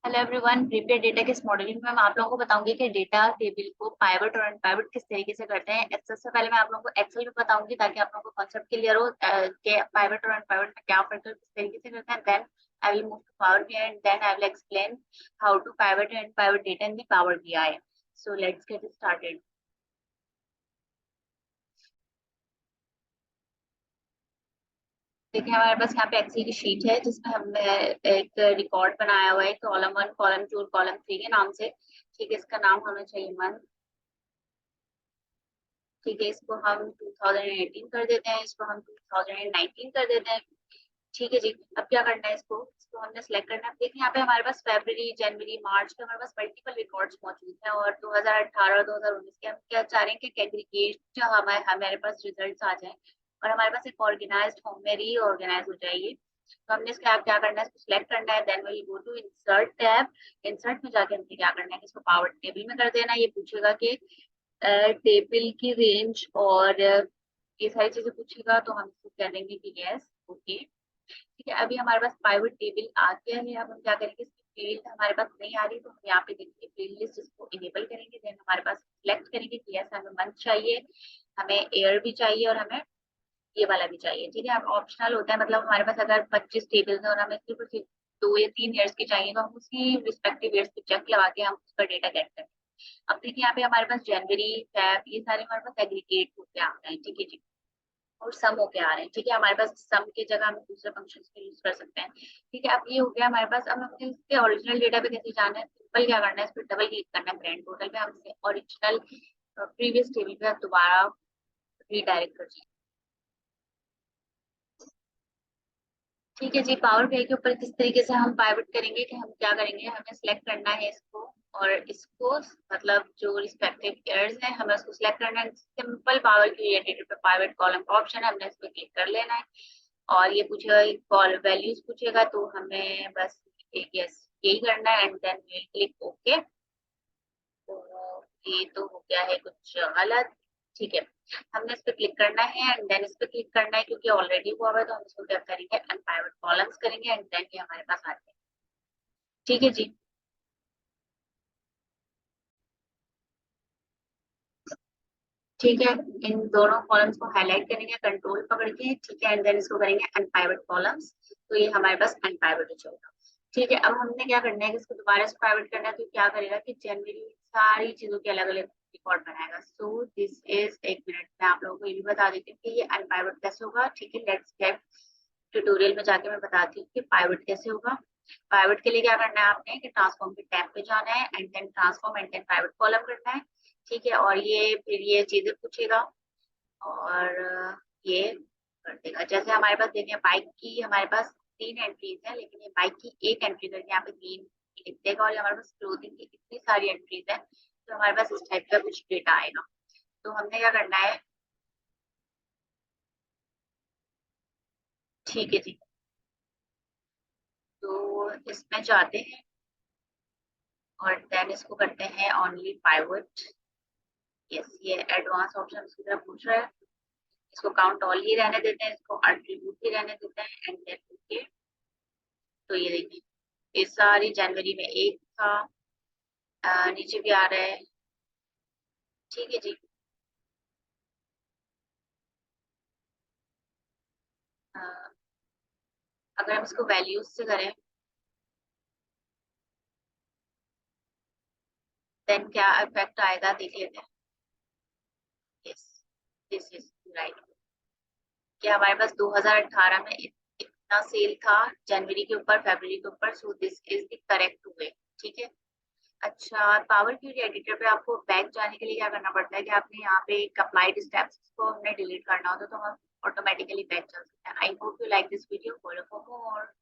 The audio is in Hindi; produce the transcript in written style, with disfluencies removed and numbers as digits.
हेलो एवरीवन, प्रीपेड डेटा के इस मॉडलिंग में मैं आप लोगों को बताऊंगी कि डेटा टेबल को पाइवट और अनपाइवट किस तरीके से करते हैं। सबसे पहले मैं आप लोगों को एक्सेल में बताऊंगी ताकि आप लोगों को कॉन्सेप्ट क्लियर हो कि पाइवट और अनपाइवट में क्या फर्क है, किस तरीके से करते हैं। Then I will move to Power BI and then I will explain how to pivot and unpivot data in the Power BI. So let's get started. देखिए, हमारे पास यहाँ पे एक्सेल की शीट है जिसमें हमने एक रिकॉर्ड बनाया हुआ है कॉलम 1, कॉलम 2 और कॉलम 3 के नाम से। ठीक है, इसका नाम होना चाहिए मंथ। ठीक है, इसको हम 2018 कर देते हैं, इसको हम 2019 कर देते हैं। ठीक है जी। अब क्या करना है, इसको हमने सेलेक्ट करना है। देखिए यहाँ पे हमारे पास फरवरी, जनवरी, मार्च के हमारे पास मल्टीपल रिकॉर्ड्स मौजूद हैं और 2018 और 2019 के हम क्या चाह रहे हैं कि एग्रीगेट जो हमारे हमारे पास रिजल्ट्स आ जाए और हमारे पास एक ऑर्गेनाइज्ड फॉर्म में रीऑर्गेनाइज हो जाएगी। तो हमने इसका क्या करना है, इसको सिलेक्ट करना है। Then will go to insert tab. Insert में जाके हमने क्या करना है, इसको पावर टेबल में कर देना है। ये पूछेगा कि टेबल की रेंज और ये सारी चीजें पूछेगा, तो हम इसको कह देंगे कि यस, ओके। ठीक है, अभी हमारे पास पाइवट टेबल आ गया है। अब हम क्या करेंगे, इसकी फील्ड हमारे पास नहीं आ रही तो हम यहाँ पे देखेंगे फील्ड लिस्ट, इसको इनेबल करेंगे। देन हमारे पास सिलेक्ट करेंगे कि यस, हमें मंथ चाहिए, हमें ईयर भी चाहिए और हमें ये वाला भी चाहिए। ठीक है, अब ऑप्शनल होता है, मतलब हमारे पास अगर 25 टेबल्स है और हमें सिर्फ 2 या 3 ईयर्स की चाहिए तो हम उसी रिस्पेक्टिव ईयर्स पे चेक लगा के हम उसका डेटा गेट करेंगे। अब देखिए यहाँ पे हमारे पास जनवरी, फेब, ये सारे हमारे पास एग्रीगेट होके आ रहे हैं। ठीक है जी, और सम होके आ रहे हैं। ठीक है, हमारे पास सम की जगह हम दूसरे फंक्शन को यूज कर सकते हैं। ठीक है, अब ये हो गया हमारे पास। अब हमें इसके ओरिजिनल डेटा पे कैसे जाना है, सिंपल क्या करना है, इस पर डबल क्लिक करना है ग्रैंड टोटल पे। हम इसे ओरिजिनल प्रीवियस टेबल पे हम दोबारा रीडायरेक्ट कर देंगे। ठीक है जी, पावर बीआई के ऊपर किस तरीके से हम पाइवट करेंगे कि हम क्या करेंगे, हमें सिलेक्ट करना है इसको और इसको, मतलब जो रिस्पेक्टिव एयर्स है हमें उसको सिलेक्ट करना है। सिंपल पावर की एडिटर पे पाइवट कॉलम का ऑप्शन है, हमने इस पर क्लिक कर लेना है। और ये पूछेगा, कॉल वैल्यूज पूछेगा, तो हमें बस एक यस यही करना है and then will click okay. तो ये तो हो गया है कुछ गलत। ठीक है, हमने इस पे क्लिक करना है एंड देन इस पे क्लिक करना है क्योंकि ऑलरेडी हुआ हुआ है, तो हम इसको क्या करेंगे, अनपाइवट कॉलम्स करेंगे एंड देन ये हमारे पास आ जाएगा। ठीक है जी। ठीक है, इन दोनों कॉलम्स को हाईलाइट करेंगे कंट्रोल पकड़ के। ठीक है, एंड देन इसको करेंगे अनपाइवट कॉलम्स, तो ये हमारे पास अनपाइवट हो जाएगा। ठीक है, अब हमने क्या करना है कि इसको दोबारा से प्राइवेट करना है, तो क्या करेगा कि जनवरी सारी चीजों के अलग अलग रिकॉर्ड बनाएगा। सो दिस इज, एक मिनट में आप लोगों को ये भी बता देती हूँ कि ये अनपाइवट कैसे होगा। ठीक है, लेट्स गेट ट्यूटोरियल में जाके मैं बताती हूँ कि पाइवट कैसे होगा। पाइवट के लिए क्या करना है आपने कि ट्रांसफॉर्म के टैब पे जाना है and then transform and then pivot column करना है। ठीक है, और ये फिर ये चीजें पूछेगा और ये कर देगा। जैसे हमारे पास देखिए बाइक की हमारे पास 3 एंट्रीज है, लेकिन ये बाइक की एक एंट्री करके यहाँ पे 3 लिख देगा और ये हमारे पास क्लोथिंग की इतनी सारी एंट्रीज है, तो हमारे पास इस टाइप का कुछ डेटा आएगा। तो हमने क्या करना है, ठीक है जी, तो इसमें जाते हैं और देन इसको करते हैं ओनली पाइवट। यस, ये एडवांस ऑप्शन की तरफ पूछ रहा है, इसको काउंट ऑल ही रहने देते हैं, इसको एट्रीब्यूट ही रहने देते हैं एंड देन ओके। तो ये देखिए, इस सारी जनवरी में एक था, नीचे भी आ रहा है। ठीक है जी। अ, अगर हम इसको वैल्यूज से करें देन क्या इफेक्ट आएगा देख लेते हैं। यस, दिस इज राइट, कि हमारे पास 2018 में इतना सेल था जनवरी के ऊपर, फरवरी के ऊपर। So this is the correct way. ठीक है। अच्छा, पावर क्यूरी एडिटर पे आपको बैक जाने के लिए क्या करना पड़ता है कि आपने यहाँ पे एक अप्लाइड स्टेप्स को हमने डिलीट करना होता है, तो हम ऑटोमेटिकली बैक चल सकते हैं। I hope you like this video, follow for more.